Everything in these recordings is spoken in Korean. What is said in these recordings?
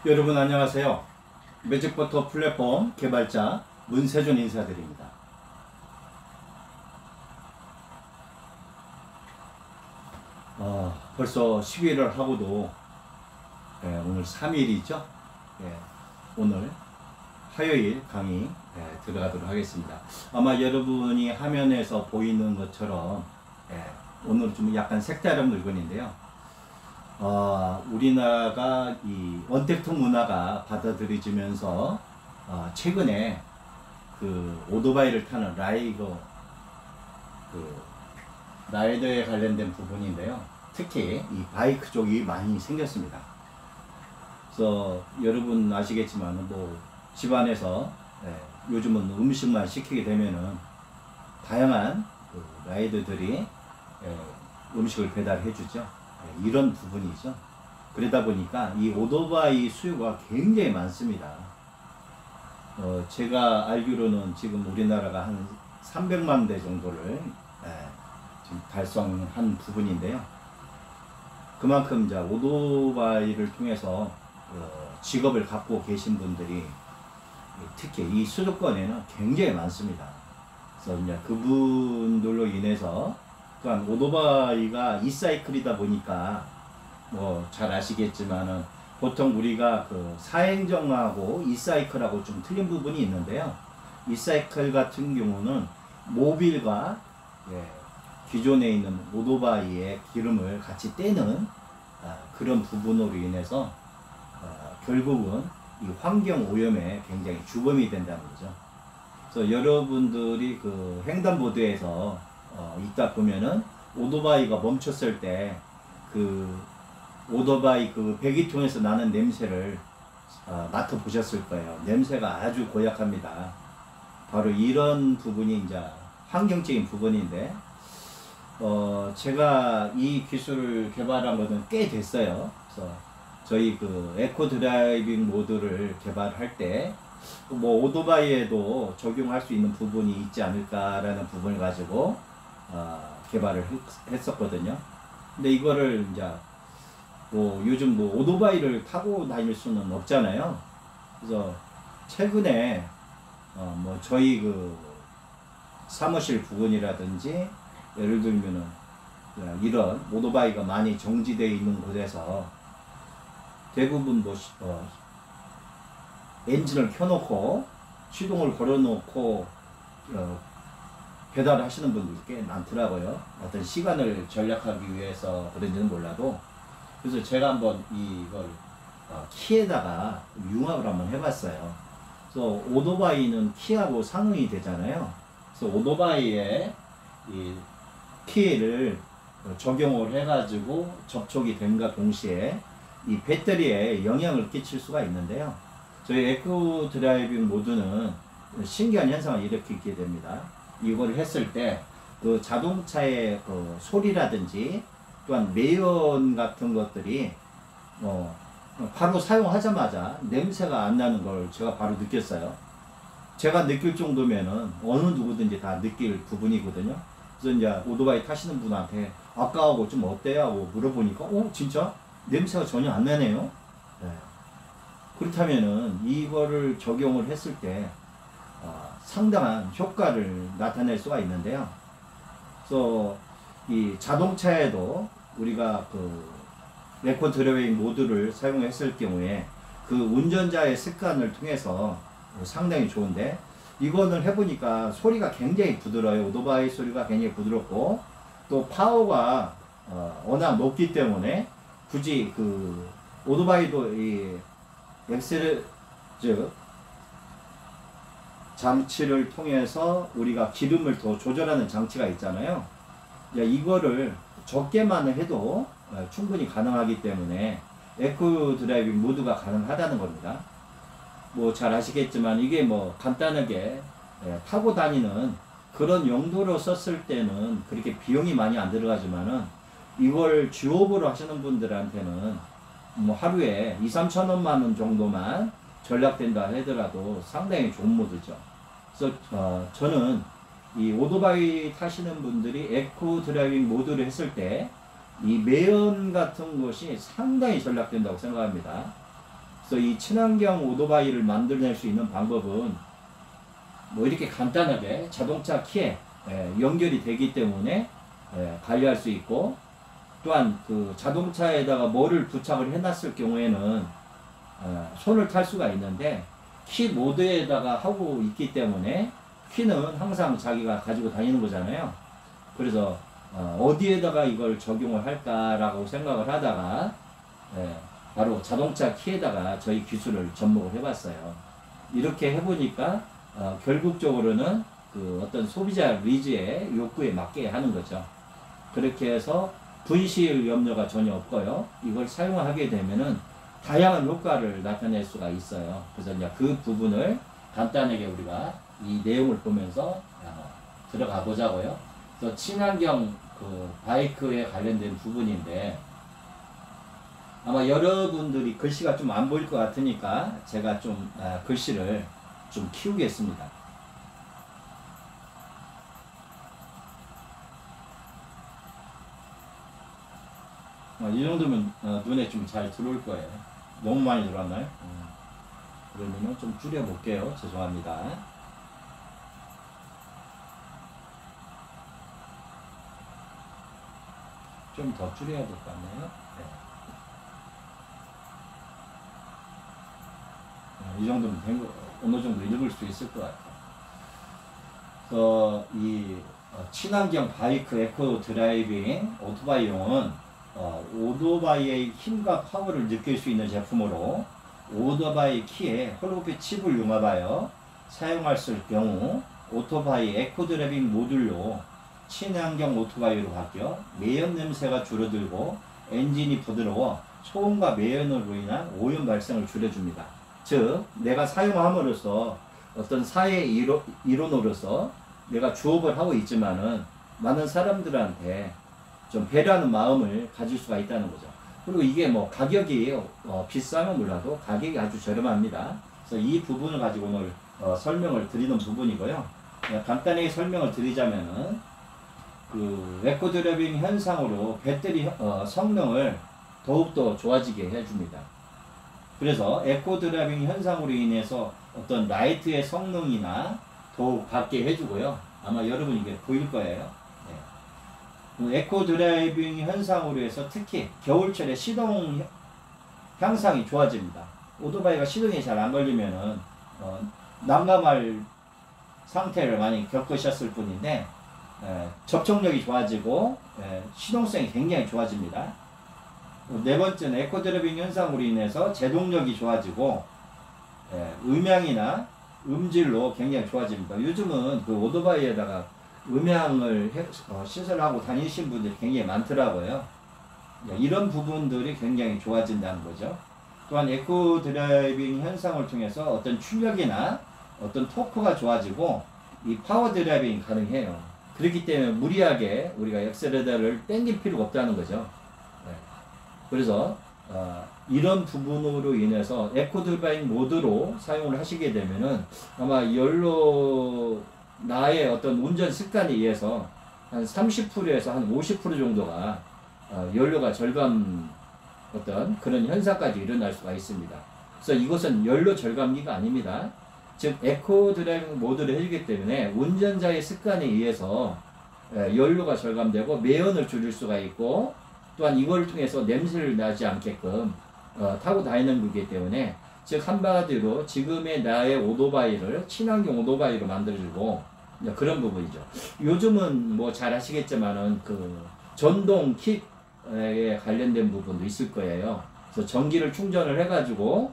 여러분 안녕하세요. 매직버터 플랫폼 개발자 문세준 인사드립니다. 벌써 11월 하고도 오늘 3일이죠. 오늘 화요일 강의 들어가도록 하겠습니다. 아마 여러분이 화면에서 보이는 것처럼 오늘 좀 약간 색다른 물건인데요. 우리나라가 이 원택트 문화가 받아들여지면서 최근에 그 오토바이를 타는 라이더에 관련된 부분인데요. 특히 이 바이크 쪽이 많이 생겼습니다. 그래서 여러분 아시겠지만 뭐 집안에서 요즘은 음식만 시키게 되면은 다양한 그 라이더들이 음식을 배달해 주죠. 이런 부분이죠. 그러다 보니까 이 오토바이 수요가 굉장히 많습니다. 제가 알기로는 지금 우리나라가 한 300만 대 정도를 지금 달성한 부분인데요. 그만큼 이제 오토바이를 통해서 직업을 갖고 계신 분들이 특히 이 수도권에는 굉장히 많습니다. 그래서 이제 그분들로 인해서 또한 오토바이가 이사이클이다 보니까 뭐 잘 아시겠지만은 보통 우리가 그 사행정하고 이사이클하고 좀 틀린 부분이 있는데요. 이사이클 같은 경우는 모빌과 기존에 있는 오토바이의 기름을 같이 떼는 그런 부분으로 인해서 결국은 이 환경 오염에 굉장히 주범이 된다는 거죠. 그래서 여러분들이 그 횡단보도에서 있다 보면은 오토바이가 멈췄을 때 그 오토바이 그 배기통에서 나는 냄새를 맡아 보셨을 거예요. 냄새가 아주 고약합니다. 바로 이런 부분이 이제 환경적인 부분인데 제가 이 기술을 개발한 것은 꽤 됐어요. 그래서 저희 그 에코 드라이빙 모드를 개발할 때 뭐 오토바이에도 적용할 수 있는 부분이 있지 않을까라는 부분을 가지고 개발을 했었거든요. 근데 이거를 이제 뭐 요즘 뭐 오토바이를 타고 다닐 수는 없잖아요. 그래서 최근에 뭐 저희 그 사무실 부근이라든지 예를 들면은 이런 오토바이가 많이 정지되어 있는 곳에서 대부분 뭐 엔진을 켜놓고 시동을 걸어놓고 배달을 하시는 분들이 꽤 많더라고요. 어떤 시간을 절약하기 위해서 그런지는 몰라도. 그래서 제가 한번 이걸 키에다가 융합을 한번 해봤어요. 그래서 오토바이는 키하고 상응이 되잖아요. 그래서 오토바이에 이 키를 적용을 해가지고 접촉이 됨과 동시에 이 배터리에 영향을 끼칠 수가 있는데요. 저희 에코 드라이빙 모드는 신기한 현상을 일으키게 됩니다. 이걸 했을 때 그 자동차의 그 소리라든지 또한 매연 같은 것들이 바로 사용하자마자 냄새가 안 나는 걸 제가 바로 느꼈어요. 제가 느낄 정도면은 어느 누구든지 다 느낄 부분이거든요. 그래서 이제 오토바이 타시는 분한테 아까하고 좀 어때요? 하고 물어보니까 진짜 냄새가 전혀 안 나네요. 그렇다면은 이거를 적용을 했을 때 상당한 효과를 나타낼 수가 있는데요. 그래서 이 자동차에도 우리가 그 에코 드라이빙 모드를 사용했을 경우에 그 운전자의 습관을 통해서 상당히 좋은데, 이거는 해보니까 소리가 굉장히 부드러워요. 오토바이 소리가 굉장히 부드럽고 또 파워가 워낙 높기 때문에 굳이 그 오토바이도 이 엑셀 즉 장치를 통해서 우리가 기름을 더 조절하는 장치가 있잖아요. 이거를 적게만 해도 충분히 가능하기 때문에 에코 드라이빙 모드가 가능하다는 겁니다. 뭐 잘 아시겠지만 이게 뭐 간단하게 타고 다니는 그런 용도로 썼을 때는 그렇게 비용이 많이 안 들어가지만은 이걸 주업으로 하시는 분들한테는 뭐 하루에 2~3천 원만 정도만 절약된다 하더라도 상당히 좋은 모드죠. 그래서 저는 이 오토바이 타시는 분들이 에코 드라이빙 모드를 했을 때 이 매연 같은 것이 상당히 절약된다고 생각합니다. 그래서 이 친환경 오토바이를 만들어낼 수 있는 방법은 뭐 이렇게 간단하게 자동차 키에 연결이 되기 때문에 관리할 수 있고, 또한 그 자동차에다가 뭐를 부착을 해놨을 경우에는 손을 탈 수가 있는데, 키 모드에다가 하고 있기 때문에 키는 항상 자기가 가지고 다니는 거잖아요. 그래서 어디에다가 이걸 적용을 할까라고 생각을 하다가 바로 자동차 키에다가 저희 기술을 접목을 해봤어요. 이렇게 해보니까 결국적으로는 그 어떤 소비자 니즈의 욕구에 맞게 하는 거죠. 그렇게 해서 분실 염려가 전혀 없고요. 이걸 사용하게 되면은 다양한 효과를 나타낼 수가 있어요. 그래서 이제 그 부분을 간단하게 우리가 이 내용을 보면서 들어가 보자고요. 그래서 친환경 그 바이크에 관련된 부분인데, 아마 여러분들이 글씨가 좀 안 보일 것 같으니까 제가 좀 글씨를 좀 키우겠습니다. 이 정도면 눈에 좀 잘 들어올 거예요. 너무 많이 들어왔나요? 그러면 좀 줄여볼게요. 죄송합니다. 좀 더 줄여야 될 것 같네요. 이 정도면 된 거, 어느 정도 읽을 수 있을 것 같아요. 그래서 이 친환경 바이크 에코 드라이빙 오토바이용은 오토바이의 힘과 파워를 느낄 수 있는 제품으로, 오토바이 키에 홀로그래픽 칩을 융합하여 사용할 경우 오토바이 에코 드라이빙 모듈로 친환경 오토바이로 바뀌어 매연 냄새가 줄어들고 엔진이 부드러워 소음과 매연으로 인한 오염 발생을 줄여줍니다. 즉 내가 사용함으로써 어떤 사회 일원으로서 내가 주업을 하고 있지만은 많은 사람들한테 좀 배려하는 마음을 가질 수가 있다는 거죠. 그리고 이게 뭐 가격이 비싸면 몰라도 가격이 아주 저렴합니다. 그래서 이 부분을 가지고 오늘 설명을 드리는 부분이고요. 간단하게 설명을 드리자면은 그 에코 드라이빙 현상으로 배터리 성능을 더욱더 좋아지게 해줍니다. 그래서 에코 드라이빙 현상으로 인해서 어떤 라이트의 성능이나 더욱 밝게 해주고요. 아마 여러분 이게 보일 거예요. 에코 드라이빙 현상으로 해서 특히 겨울철에 시동 향상이 좋아집니다. 오토바이가 시동이 잘 안 걸리면은 난감할 상태를 많이 겪으셨을 뿐인데, 접촉력이 좋아지고 시동성이 굉장히 좋아집니다. 네 번째는 에코 드라이빙 현상으로 인해서 제동력이 좋아지고 음향이나 음질로 굉장히 좋아집니다. 요즘은 그 오토바이에다가 음향을 시설하고 다니신 분들이 굉장히 많더라고요. 이런 부분들이 굉장히 좋아진다는 거죠. 또한 에코 드라이빙 현상을 통해서 어떤 출력이나 어떤 토크가 좋아지고 이 파워 드라이빙이 가능해요. 그렇기 때문에 무리하게 우리가 엑셀레터를 당길 필요가 없다는 거죠. 그래서 이런 부분으로 인해서 에코 드라이빙 모드로 사용을 하시게 되면은 아마 나의 어떤 운전 습관에 의해서 한 30%에서 한 50% 정도가 연료가 절감 어떤 그런 현상까지 일어날 수가 있습니다. 그래서 이것은 연료 절감기가 아닙니다. 즉 에코 드라이빙 모드를 해주기 때문에 운전자의 습관에 의해서 연료가 절감되고 매연을 줄일 수가 있고, 또한 이걸 통해서 냄새를 나지 않게끔 타고 다니는 거기 때문에, 즉 한마디로 지금의 나의 오토바이를 친환경 오토바이로 만들어주고 그런 부분이죠. 요즘은 뭐 잘 아시겠지만은 그 전동 킥에 관련된 부분도 있을 거예요. 그래서 전기를 충전을 해가지고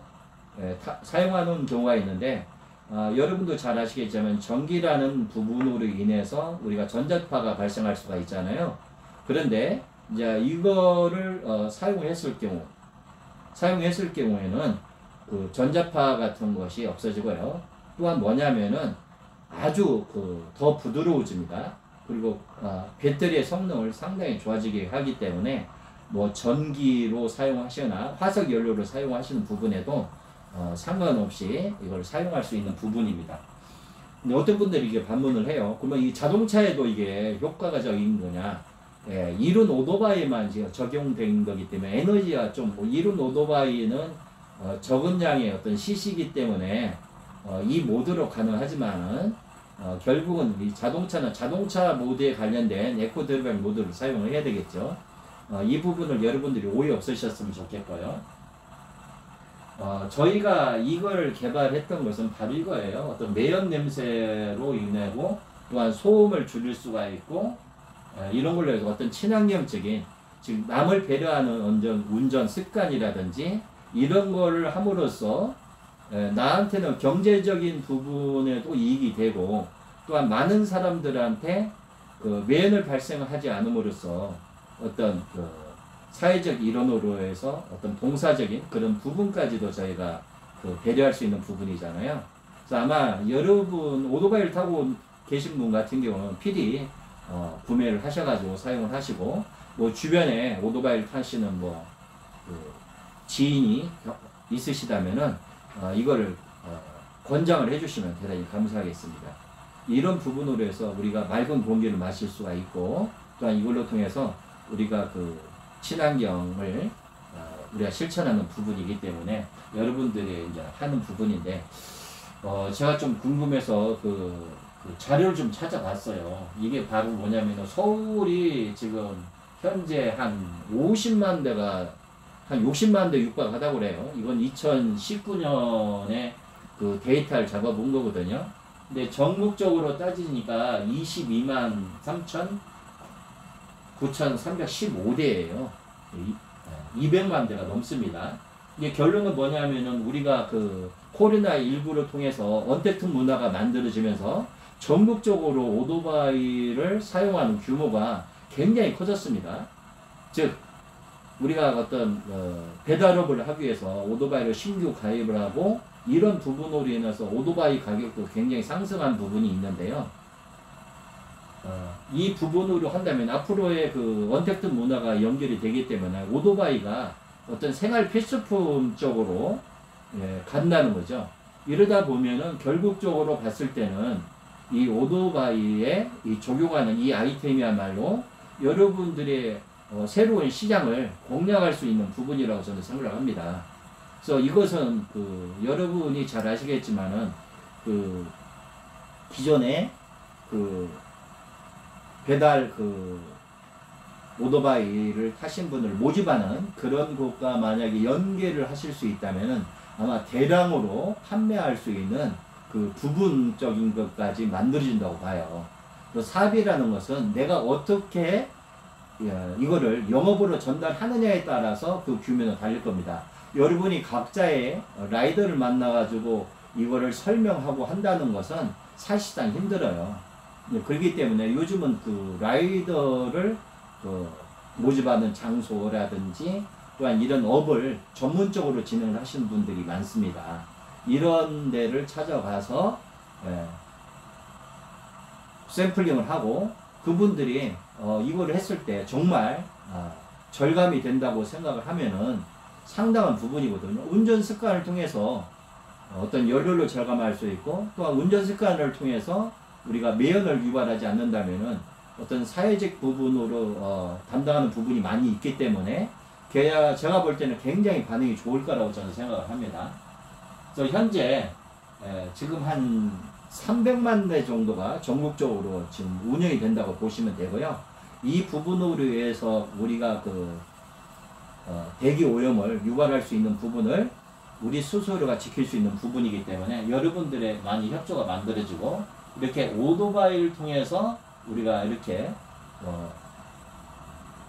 사용하는 경우가 있는데, 여러분도 잘 아시겠지만 전기라는 부분으로 인해서 우리가 전자파가 발생할 수가 있잖아요. 그런데 이제 이거를 사용했을 경우에는 그 전자파 같은 것이 없어지고요. 또한 뭐냐면은 아주 더 부드러워집니다. 그리고 배터리의 성능을 상당히 좋아지게 하기 때문에 뭐 전기로 사용하시거나 화석 연료로 사용하시는 부분에도 상관없이 이걸 사용할 수 있는 부분입니다. 근데 어떤 분들이 이게 반문을 해요. 그러면 이 자동차에도 이게 효과가 적인 거냐? 이륜 오토바이만 지금 적용된 거기 때문에 에너지가 좀, 이륜 오토바이는 적은 양의 어떤 시시기 때문에 이 모드로 가능하지만은 결국은 이 자동차는 자동차 모드에 관련된 에코 드라이빙 모드를 사용을 해야 되겠죠. 이 부분을 여러분들이 오해 없으셨으면 좋겠고요. 저희가 이걸 개발했던 것은 바로 이거예요. 어떤 매연 냄새로 인하고 또한 소음을 줄일 수가 있고 이런 걸로 해서 어떤 친환경적인 지금 남을 배려하는 운전 습관이라든지 이런 거를 함으로써 나한테는 경제적인 부분에도 이익이 되고 또한 많은 사람들한테 그 매연을 발생하지 않음으로써 어떤 그 사회적 일원으로 해서 어떤 봉사적인 그런 부분까지도 저희가 그 배려할 수 있는 부분이잖아요. 그래서 아마 여러분 오토바이를 타고 계신 분 같은 경우는 필히 구매를 하셔가지고 사용을 하시고 뭐 주변에 오토바이를 타시는 그 지인이 있으시다면은 이거를 권장을 해주시면 대단히 감사하겠습니다. 이런 부분으로 해서 우리가 맑은 공기를 마실 수가 있고 또한 이걸로 통해서 우리가 그 친환경을 우리가 실천하는 부분이기 때문에 여러분들이 이제 하는 부분인데 제가 좀 궁금해서 그 자료를 좀 찾아봤어요. 이게 바로 뭐냐면 서울이 지금 현재 한 50만 대가 한 60만 대 육박하다고 그래요. 이건 2019년에 그 데이터를 잡아본 거거든요. 근데 전국적으로 따지니까 22만 3천 9,315대예요. 200만 대가 넘습니다. 이게 결론은 뭐냐면은 우리가 그 코로나19를 통해서 언택트 문화가 만들어지면서 전국적으로 오토바이를 사용하는 규모가 굉장히 커졌습니다. 즉 우리가 어떤 배달업을 하기 위해서 오토바이를 신규 가입을 하고 이런 부분으로 인해서 오토바이 가격도 굉장히 상승한 부분이 있는데요. 이 부분으로 한다면 앞으로의 그 언택트 문화가 연결이 되기 때문에 오토바이가 어떤 생활 필수품 쪽으로 간다는 거죠. 이러다 보면은 결국적으로 봤을 때는 이 오토바이에 이 적용하는 이 아이템이야말로 여러분들의 새로운 시장을 공략할 수 있는 부분이라고 저는 생각을 합니다. 그래서 이것은 그 여러분이 잘 아시겠지만은 그 기존에 그 배달 그 오토바이를 타신 분을 모집하는 그런 곳과 만약에 연계를 하실 수 있다면은 아마 대량으로 판매할 수 있는 그 부분적인 것까지 만들어진다고 봐요. 사업이라는 것은 내가 어떻게 이거를 영업으로 전달하느냐에 따라서 그 규모는 달릴 겁니다. 여러분이 각자의 라이더를 만나가지고 이거를 설명하고 한다는 것은 사실상 힘들어요. 그렇기 때문에 요즘은 그 라이더를 모집하는 장소라든지 또한 이런 업을 전문적으로 진행을 하시는 분들이 많습니다. 이런 데를 찾아가서 샘플링을 하고 그분들이 이거를 했을 때 정말 절감이 된다고 생각을 하면은 상당한 부분이거든요. 운전 습관을 통해서 어떤 연료를 절감할 수 있고 또한 운전 습관을 통해서 우리가 매연을 유발하지 않는다면은 어떤 사회적 부분으로 담당하는 부분이 많이 있기 때문에 제가 볼 때는 굉장히 반응이 좋을 거라고 저는 생각을 합니다. 그래서 현재 지금 한 300만 대 정도가 전국적으로 지금 운영이 된다고 보시면 되고요. 이 부분으로 해서 우리가 그 대기 오염을 유발할 수 있는 부분을 우리 스스로가 지킬 수 있는 부분이기 때문에 여러분들의 많이 협조가 만들어지고 이렇게 오토바이를 통해서 우리가 이렇게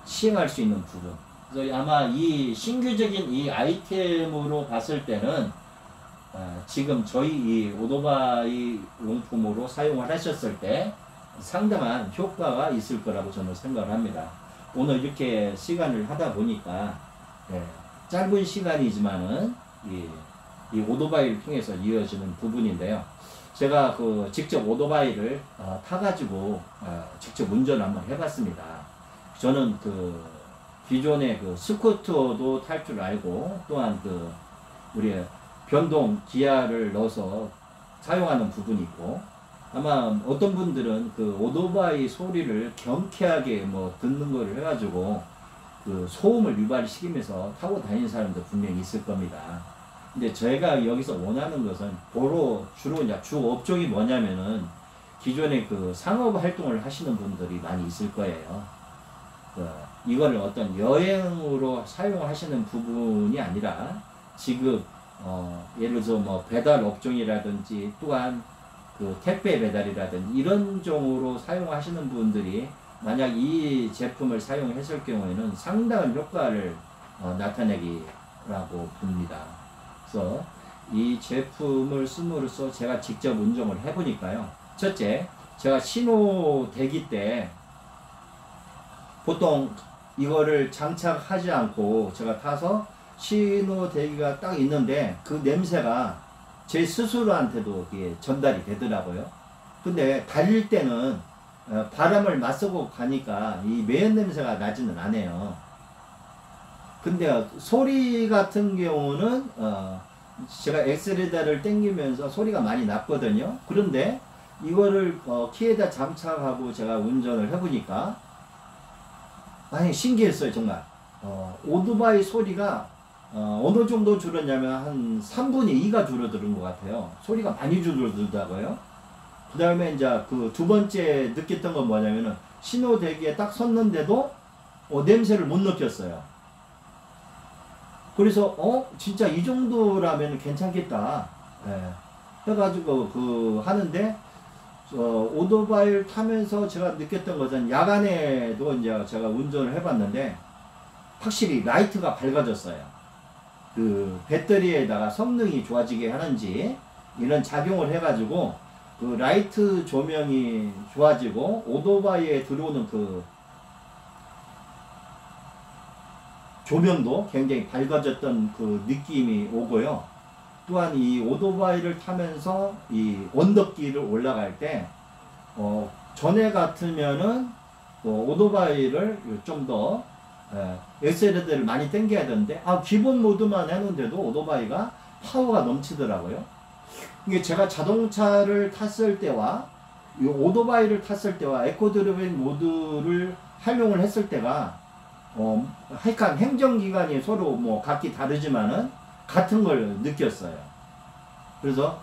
시행할 수 있는 부분. 그래서 아마 이 신규적인 이 아이템으로 봤을 때는 지금 저희 이 오토바이 용품으로 사용을 하셨을 때 상당한 효과가 있을 거라고 저는 생각을 합니다. 오늘 이렇게 시간을 하다 보니까 짧은 시간이지만은 이 오토바이를 통해서 이어지는 부분인데요. 제가 그 직접 오토바이를 타가지고 직접 운전을 한번 해봤습니다. 저는 그 기존의 그 스쿠터도 탈 줄 알고 또한 그 우리 변동 기아를 넣어서 사용하는 부분이 있고 아마 어떤 분들은 그 오토바이 소리를 경쾌하게 뭐 듣는 거를 해가지고 그 소음을 유발시키면서 타고 다니는 사람도 분명히 있을 겁니다. 근데 저희가 여기서 원하는 것은 주로 이제 주 업종이 뭐냐면은 기존에 그 상업 활동을 하시는 분들이 많이 있을 거예요. 이거를 어떤 여행으로 사용하시는 부분이 아니라 지금 예를 들어서 뭐 배달 업종이라든지 또한 그 택배 배달이라든지 이런 종으로 사용하시는 분들이 만약 이 제품을 사용했을 경우에는 상당한 효과를 나타내기라고 봅니다. 그래서 이 제품을 씀으로써 제가 직접 운전을 해보니까요. 첫째, 제가 신호 대기 때 보통 이거를 장착하지 않고 제가 타서 신호 대기가 딱 있는데 그 냄새가 제 스스로한테도 이게 전달이 되더라고요. 근데 달릴 때는 바람을 맞서고 가니까 이 매연 냄새가 나지는 않아요. 근데 소리 같은 경우는 제가 엑셀레터를 당기면서 소리가 많이 났거든요. 그런데 이거를 키에다 장착하고 제가 운전을 해보니까 많이 신기했어요. 정말 오토바이 소리가 어느 정도 줄었냐면 한 3분의 2가 줄어드는 것 같아요. 소리가 많이 줄어들더라고요. 그 다음에 이제 그 두 번째 느꼈던 건 뭐냐면은 신호 대기에 딱 섰는데도 냄새를 못 느꼈어요. 그래서 진짜 이 정도라면 괜찮겠다. 해가지고 하는데 오토바이를 타면서 제가 느꼈던 것은 야간에도 이제 제가 운전을 해봤는데 확실히 라이트가 밝아졌어요. 그 배터리에다가 성능이 좋아지게 하는지 이런 작용을 해가지고 그 라이트 조명이 좋아지고 오토바이에 들어오는 그 조명도 굉장히 밝아졌던 그 느낌이 오고요. 또한 이 오토바이를 타면서 이 언덕길을 올라갈 때 전에 같으면은 오토바이를 좀 더 엑셀레터를 많이 당겨야 되는데 기본 모드만 해놓은데도 오토바이가 파워가 넘치더라고요. 이게 제가 자동차를 탔을 때와 이 오토바이를 탔을 때와 에코드라이빙 모드를 활용을 했을 때가 하여간 행정기관이 서로 뭐 각기 다르지만은 같은 걸 느꼈어요. 그래서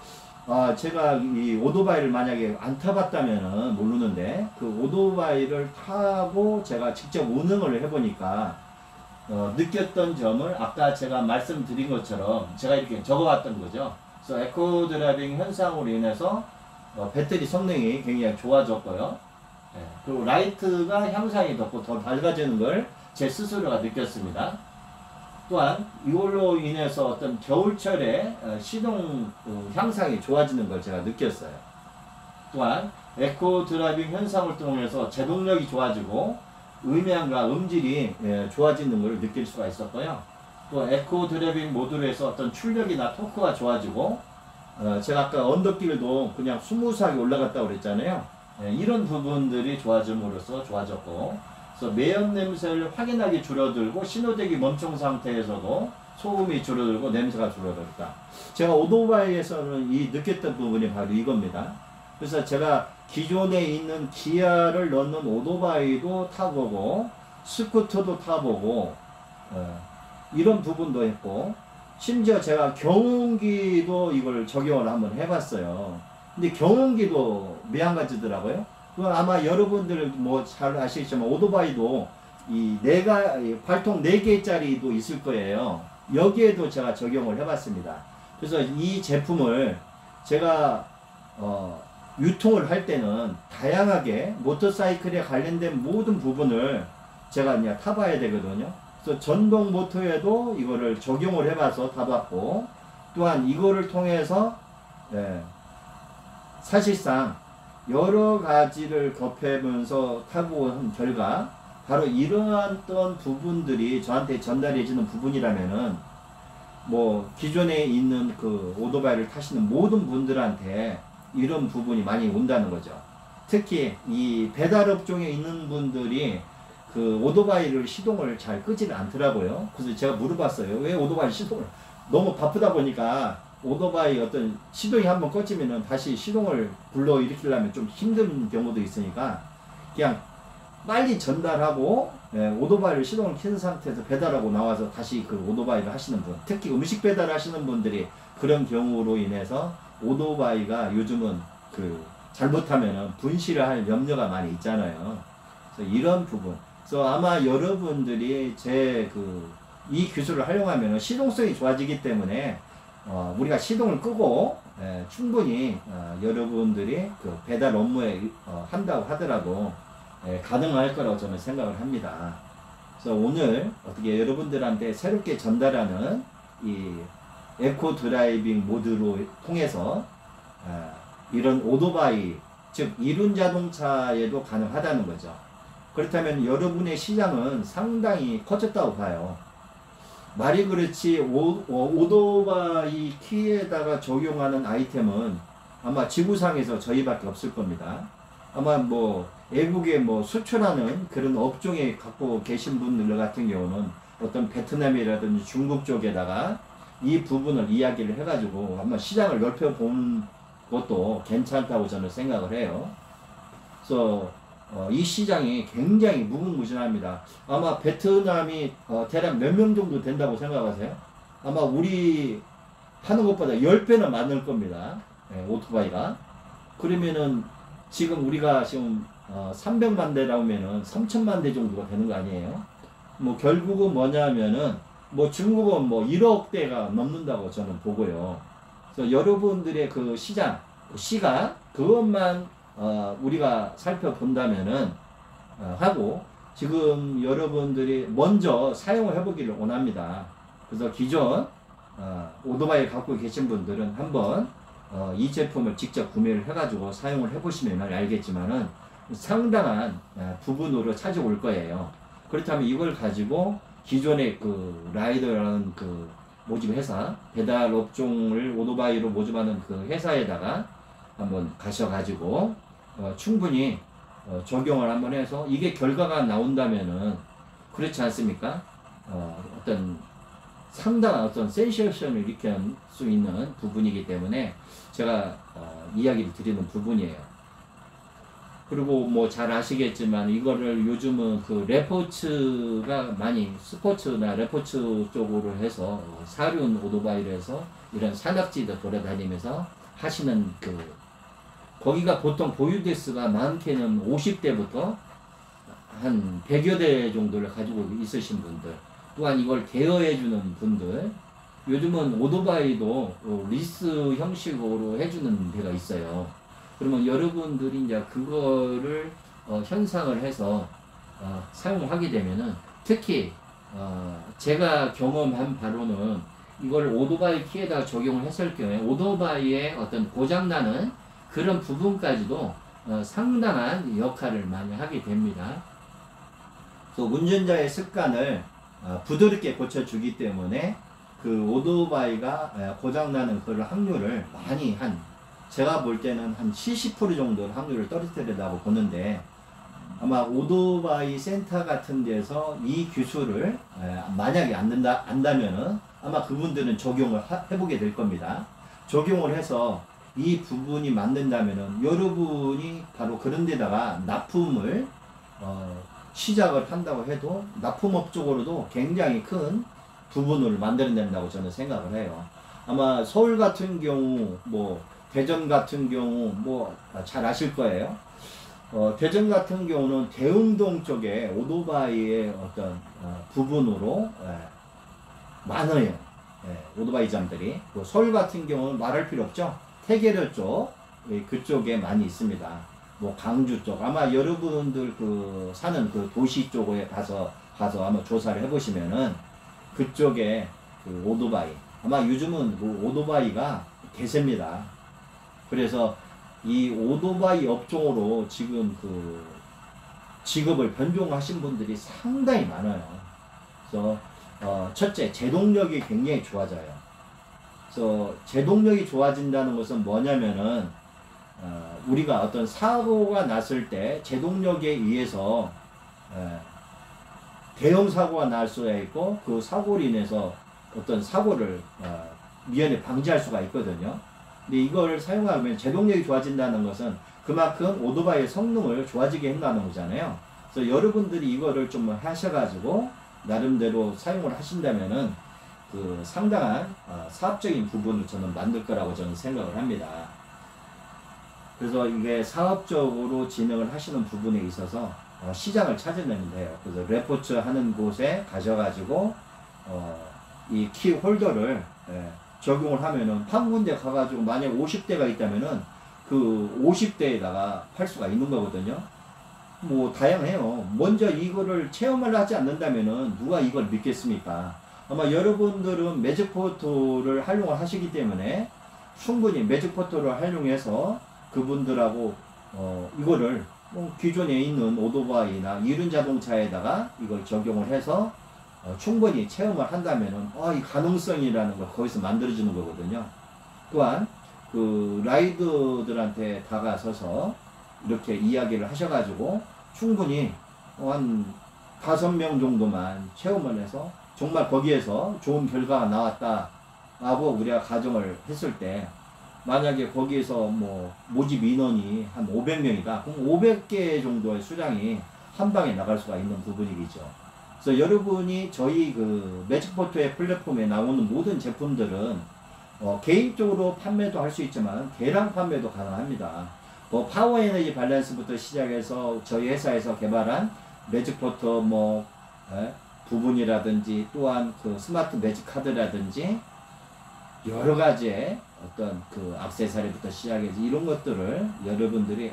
제가 이 오토바이를 만약에 안 타봤다면은 모르는데 그 오토바이를 타고 제가 직접 운행을 해보니까 느꼈던 점을 아까 제가 말씀드린 것처럼 제가 이렇게 적어왔던 거죠. 그래서 에코 드라이빙 현상으로 인해서 배터리 성능이 굉장히 좋아졌고요. 그리고 라이트가 향상이 됐고 더 밝아지는 걸 제 스스로가 느꼈습니다. 또한 이걸로 인해서 어떤 겨울철에 시동 향상이 좋아지는 걸 제가 느꼈어요. 또한 에코 드라이빙 현상을 통해서 제동력이 좋아지고 음향과 음질이 좋아지는 걸 느낄 수가 있었고요. 또 에코 드라이빙 모드로 해서 어떤 출력이나 토크가 좋아지고 제가 아까 언덕길도 그냥 스무스하게 올라갔다고 그랬잖아요. 이런 부분들이 좋아짐으로써 좋아졌고, 그래서 매연 냄새를 확연하게 줄어들고 신호대기 멈춘 상태에서도 소음이 줄어들고 냄새가 줄어들었다. 제가 오토바이에서는 이 느꼈던 부분이 바로 이겁니다. 그래서 제가 기존에 있는 기아를 넣는 오토바이도 타보고 스쿠터도 타보고 이런 부분도 했고, 심지어 제가 경운기도 이걸 적용을 한번 해봤어요. 근데 경운기도 매한가지더라고요. 그건 아마 여러분들 뭐 잘 아시겠지만 오토바이도 이 발통 4개짜리도 있을 거예요. 여기에도 제가 적용을 해봤습니다. 그래서 이 제품을 제가 유통을 할 때는 다양하게 모터사이클에 관련된 모든 부분을 제가 그냥 타봐야 되거든요. 그래서 전동 모터에도 이거를 적용을 해봐서 타봤고, 또한 이거를 통해서 사실상 여러 가지를 접하면서 타고 한 결과 바로 이러한 부분들이 저한테 전달해지는 부분이라면은 뭐 기존에 있는 그 오토바이를 타시는 모든 분들한테 이런 부분이 많이 온다는 거죠. 특히 이 배달업종에 있는 분들이 그 오토바이를 시동을 잘 끄지를 않더라고요. 그래서 제가 물어봤어요. 왜 오토바이 시동을, 너무 바쁘다 보니까 오토바이 어떤 시동이 한번 꺼지면은 다시 시동을 불러일으키려면 좀 힘든 경우도 있으니까 그냥 빨리 전달하고 오토바이를 시동을 킨 상태에서 배달하고 나와서 다시 그 오토바이를 하시는 분, 특히 음식 배달 하시는 분들이 그런 경우로 인해서 오토바이가 요즘은 그 잘못하면 분실을 할 염려가 많이 있잖아요. 그래서 이런 부분, 그래서 아마 여러분들이 이 기술을 활용하면 시동성이 좋아지기 때문에 우리가 시동을 끄고 충분히 여러분들이 그 배달 업무에 한다고 하더라도 가능할 거라고 저는 생각을 합니다. 그래서 오늘 어떻게 여러분들한테 새롭게 전달하는 이 에코 드라이빙 모드로 통해서 이런 오토바이, 즉 이륜 자동차에도 가능하다는 거죠. 그렇다면 여러분의 시장은 상당히 커졌다고 봐요. 말이 그렇지 오토바이 키에다가 적용하는 아이템은 아마 지구상에서 저희밖에 없을 겁니다. 아마 뭐 외국에 뭐 수출하는 그런 업종에 갖고 계신 분들 같은 경우는 어떤 베트남이라든지 중국 쪽에다가 이 부분을 이야기를 해가지고 한번 시장을 넓혀본 것도 괜찮다고 저는 생각을 해요. 그래서 이 시장이 굉장히 무궁무진합니다. 아마 베트남이 대략 몇 명 정도 된다고 생각하세요? 아마 우리 하는 것보다 10배는 많을 겁니다. 오토바이가. 그러면은 지금 우리가 지금 300만 대 나오면은 3천만 대 정도가 되는 거 아니에요? 뭐 결국은 뭐냐면은 뭐 중국은 뭐 1억 대가 넘는다고 저는 보고요. 그래서 여러분들의 그 시각 그것만 우리가 살펴본다면은 하고 지금 여러분들이 먼저 사용을 해보기를 원합니다. 그래서 기존 오토바이 갖고 계신 분들은 한번 이 제품을 직접 구매를 해가지고 사용을 해보시면 알겠지만은 상당한 부분으로 찾아올 거예요. 그렇다면 이걸 가지고 기존의 그 라이더라는 그 모집 회사, 배달 업종을 오토바이로 모집하는 그 회사에다가 한번 가셔가지고 충분히 적용을 한번 해서 이게 결과가 나온다면은 그렇지 않습니까? 어떤 상당한 어떤 센세이션을 일으킬 수 있는 부분이기 때문에 제가 이야기를 드리는 부분이에요. 그리고 뭐 잘 아시겠지만 이거를 요즘은 그 레포츠가 많이 스포츠나 레포츠 쪽으로 해서 사륜 오토바이를 해서 이런 산악지도 돌아다니면서 하시는 거기가 보통 보유 대수가 많게는 50대부터 한 100여 대 정도를 가지고 있으신 분들, 또한 이걸 대여해주는 분들, 요즘은 오토바이도 리스 형식으로 해주는 데가 있어요. 그러면 여러분들이 이제 그거를 현상을 해서 사용하게 되면은 특히 제가 경험한 바로는 이걸 오토바이 키에다가 적용을 했을 경우에 오토바이의 어떤 고장나는 그런 부분까지도 상당한 역할을 많이 하게 됩니다. 또 운전자의 습관을 부드럽게 고쳐주기 때문에 그 오토바이가 고장나는 그런 확률을 많이 제가 볼 때는 한 70% 정도 확률을 떨어뜨린다고 보는데, 아마 오토바이 센터 같은 데서 이 기술을 만약에 안다면은 아마 그분들은 적용을 해보게 될 겁니다. 적용을 해서 이 부분이 맞는다면은 여러분이 바로 그런 데다가 납품을 시작을 한다고 해도 납품업 쪽으로도 굉장히 큰 부분을 만들어낸다고 저는 생각을 해요. 아마 서울 같은 경우 뭐 대전 같은 경우 뭐 잘 아실 거예요. 대전 같은 경우는 대흥동 쪽에 오토바이의 어떤 부분으로 많아요. 오토바이점들이. 또 서울 같은 경우는 말할 필요 없죠. 태계로 쪽 그쪽에 많이 있습니다. 뭐 강주 쪽 아마 여러분들 사는 그 도시 쪽에 가서 아마 조사를 해보시면은 그쪽에 그 오토바이 아마 요즘은 그 오토바이가 대세입니다. 그래서 이 오토바이 업종으로 지금 그 직업을 변종하신 분들이 상당히 많아요. 그래서 첫째, 제동력이 굉장히 좋아져요. 그래서 제동력이 좋아진다는 것은 뭐냐면은 우리가 어떤 사고가 났을 때 제동력에 의해서 대형 사고가 날 수가 있고 그 사고로 인해서 어떤 사고를 미연에 방지할 수가 있거든요. 근데 이걸 사용하면 제동력이 좋아진다는 것은 그만큼 오토바이의 성능을 좋아지게 한다는 거잖아요. 그래서 여러분들이 이거를 좀 하셔가지고 나름대로 사용을 하신다면은 그 상당한 사업적인 부분을 저는 만들 거라고 저는 생각을 합니다. 그래서 이게 사업적으로 진행을 하시는 부분에 있어서 시장을 찾아내면 돼요. 그래서 레포츠 하는 곳에 가셔가지고 이 키 홀더를 적용을 하면은 한 군데 가가지고 만약 50대가 있다면은 그 50대에다가 팔 수가 있는 거거든요. 뭐 다양해요. 먼저 이거를 체험을 하지 않는다면은 누가 이걸 믿겠습니까? 아마 여러분들은 매직포토를 활용을 하시기 때문에 충분히 매직포토를 활용해서 그분들하고 이거를 기존에 있는 오토바이나 이륜 자동차에다가 이걸 적용을 해서 충분히 체험을 한다면은 이 가능성이라는 걸 거기서 만들어지는 거거든요. 또한 그 라이더들한테 다가서서 이렇게 이야기를 하셔가지고 충분히 한 5명 정도만 체험을 해서 정말 거기에서 좋은 결과가 나왔다 하고 우리가 가정을 했을 때 만약에 거기에서 뭐 모집 인원이 한 500명이다. 그럼 500개 정도의 수량이 한 방에 나갈 수가 있는 부분이겠죠. 그래서 여러분이 저희 그 매직포토의 플랫폼에 나오는 모든 제품들은 개인적으로 판매도 할 수 있지만 대량 판매도 가능합니다. 뭐 파워에너지 밸런스부터 시작해서 저희 회사에서 개발한 매직포토 부분이라든지 또한 그 스마트 매직 카드라든지 여러 가지의 어떤 그 액세서리부터 시작해서 이런 것들을 여러분들이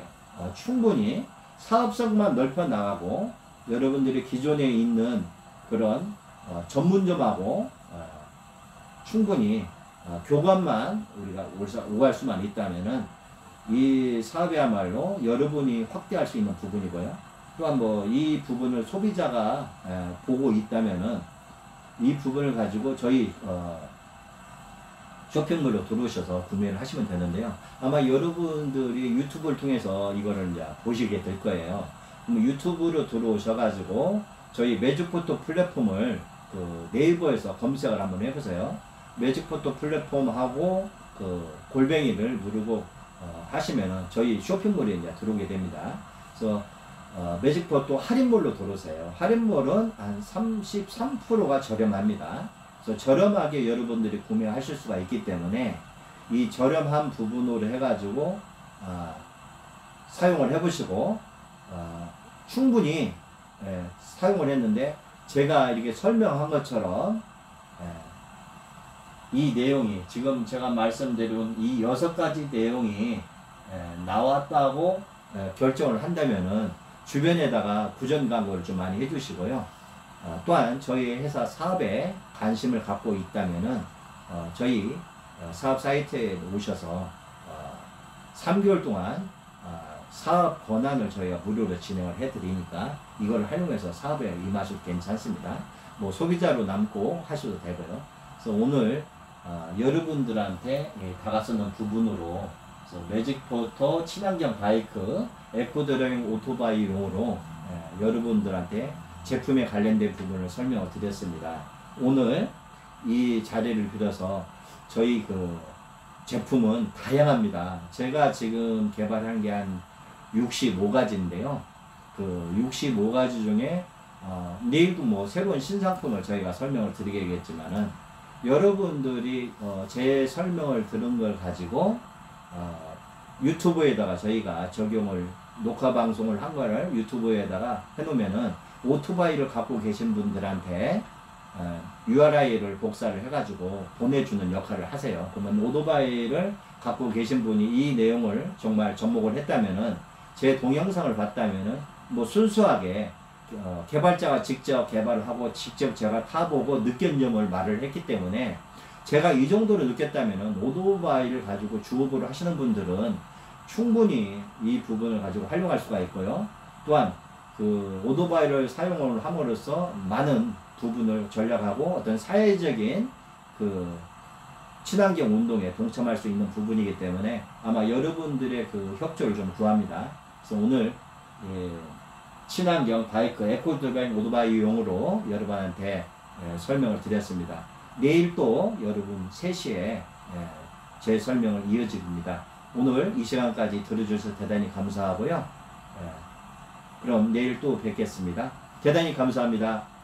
충분히 사업성만 넓혀 나가고 여러분들이 기존에 있는 그런 전문점하고 충분히 교감만 우리가 오갈 수만 있다면은 이 사업이야말로 여러분이 확대할 수 있는 부분이고요. 또한 뭐 이 부분을 소비자가 보고 있다면은 이 부분을 가지고 저희 쇼핑몰로 들어오셔서 구매를 하시면 되는데요. 아마 여러분들이 유튜브를 통해서 이거를 이제 보시게 될 거예요. 그럼 유튜브로 들어오셔가지고 저희 매직포토 플랫폼을 그 네이버에서 검색을 한번 해보세요. 매직포토 플랫폼하고 그 골뱅이를 누르고 하시면은 저희 쇼핑몰에 이제 들어오게 됩니다. 그래서 매직포토 할인몰로 들어오세요. 할인몰은 한 33%가 저렴합니다. 그래서 저렴하게 여러분들이 구매하실 수가 있기 때문에 이 저렴한 부분으로 해가지고 사용을 해보시고 충분히 사용을 했는데 제가 이렇게 설명한 것처럼 이 내용이 지금 제가 말씀드린 이 6가지 내용이 나왔다고 결정을 한다면은 주변에다가 구전 광고를 좀 많이 해주시고요. 또한 저희 회사 사업에 관심을 갖고 있다면은 저희 사업 사이트에 오셔서 3개월 동안 사업 권한을 저희가 무료로 진행을 해드리니까 이걸 활용해서 사업에 임하셔도 괜찮습니다. 뭐 소비자로 남고 하셔도 되고요. 그래서 오늘 여러분들한테 다가서는 부분으로 매직포토 친환경 바이크 에코드라이빙 오토바이용으로 여러분들한테 제품에 관련된 부분을 설명을 드렸습니다. 오늘 이 자리를 빌어서 저희 그 제품은 다양합니다. 제가 지금 개발한 게 한 65가지인데요. 그 65가지 중에 내일도 뭐 새로운 신상품을 저희가 설명을 드리겠지만은 여러분들이 제 설명을 들은 걸 가지고 유튜브에다가 저희가 적용을 녹화 방송을 한 거를 유튜브에다가 해놓으면은 오토바이를 갖고 계신 분들한테 URI를 복사를 해가지고 보내주는 역할을 하세요. 그러면 오토바이를 갖고 계신 분이 이 내용을 정말 접목을 했다면은 제 동영상을 봤다면은 뭐 순수하게 개발자가 직접 개발을 하고 직접 제가 타보고 느낀 점을 말을 했기 때문에 제가 이 정도로 느꼈다면은 오토바이를 가지고 주업으로 하시는 분들은 충분히 이 부분을 가지고 활용할 수가 있고요. 또한 그 오토바이를 사용을 함으로써 많은 부분을 전략하고 어떤 사회적인 그 친환경 운동에 동참할 수 있는 부분이기 때문에 아마 여러분들의 그 협조를 좀 구합니다. 그래서 오늘 친환경 바이크 에코드라이빙 오토바이용으로 여러분한테 설명을 드렸습니다. 내일 또 여러분 3시에 제 설명을 이어집니다. 오늘 이 시간까지 들어주셔서 대단히 감사하고요. 그럼 내일 또 뵙겠습니다. 대단히 감사합니다.